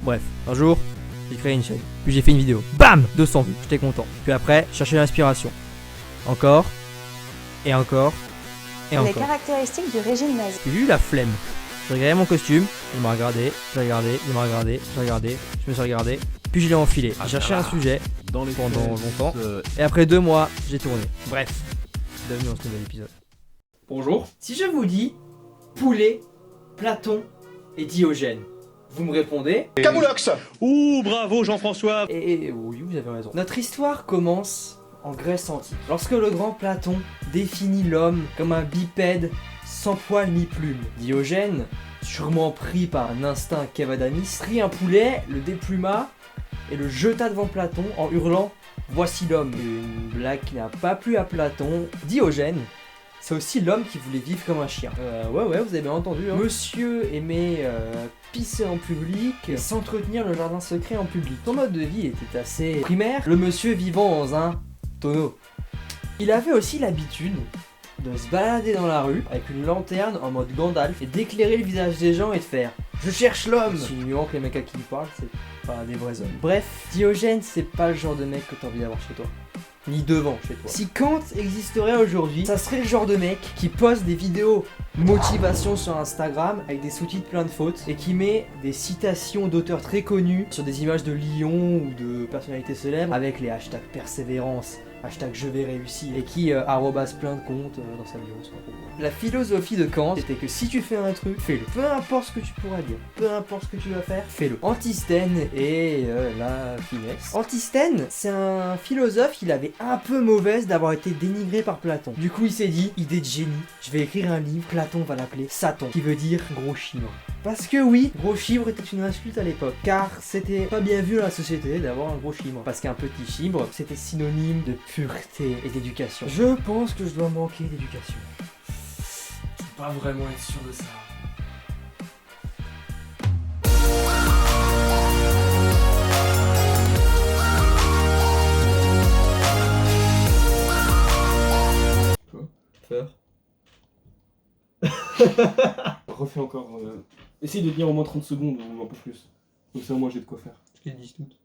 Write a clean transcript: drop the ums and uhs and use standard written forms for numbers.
Bref, un jour, j'ai créé une chaîne. Puis j'ai fait une vidéo. Bam 200 vues, j'étais content. Puis après, je cherchais l'inspiration. Encore, et encore, et Les encore. caractéristiques du régime nazi. Puis j'ai eu la flemme. J'ai regardé mon costume, il m'a regardé, j'ai regardé, il m'a regardé, j'ai regardé, je me suis regardé, puis je l'ai enfilé. J'ai cherché un sujet pendant longtemps, et après 2 mois, j'ai tourné. Bref, bienvenue dans ce nouvel épisode. Bonjour. Si je vous dis poulet, Platon et Diogène, vous me répondez Camoulox. Ouh, bravo Jean-François. et oui, vous avez raison. Notre histoire commence en Grèce antique, lorsque le grand Platon définit l'homme comme un bipède sans poil ni plume. Diogène, sûrement pris par un instinct cavadamiste, prit un poulet, le dépluma et le jeta devant Platon en hurlant « Voici l'homme ». Une blague qui n'a pas plu à Platon. Diogène, c'est aussi l'homme qui voulait vivre comme un chien. Ouais, vous avez bien entendu. Hein. Monsieur aimait pisser en public et s'entretenir le jardin secret en public. Son mode de vie était assez primaire, le monsieur vivant dans un tonneau. Il avait aussi l'habitude de se balader dans la rue avec une lanterne en mode Gandalf et d'éclairer le visage des gens et de faire « Je cherche l'homme !» insinuant que les mecs à qui il parle, c'est pas des vrais hommes. Bref, Diogène, c'est pas le genre de mec que t'as envie d'avoir chez toi. Ni devant chez toi. Si Kant existerait aujourd'hui, ça serait le genre de mec qui poste des vidéos motivation sur Instagram avec des sous-titres plein de fautes et qui met des citations d'auteurs très connus sur des images de lions ou de personnalités célèbres avec les hashtags persévérance, hashtag je vais réussir et qui arrobase plein de comptes dans sa bio. La philosophie de Kant était que si tu fais un truc, fais-le. Peu importe ce que tu pourras dire, peu importe ce que tu vas faire, fais-le. Antisthène et la finesse. Antisthène, c'est un philosophe qui l'avait un peu mauvaise d'avoir été dénigré par Platon. Du coup il s'est dit, idée de génie, je vais écrire un livre, Platon va l'appeler Satan, qui veut dire gros chibre. Parce que oui, gros chibre était une insulte à l'époque, car c'était pas bien vu dans la société d'avoir un gros chibre. Parce qu'un petit chibre, c'était synonyme de pureté et d'éducation. Je pense que je dois manquer d'éducation. Je peux pas vraiment être sûr de ça. Quoi? Peur. Refais encore. Essaye de tenir au moins 30 secondes ou un peu plus. Comme ça, moi j'ai de quoi faire. Je les dis toutes.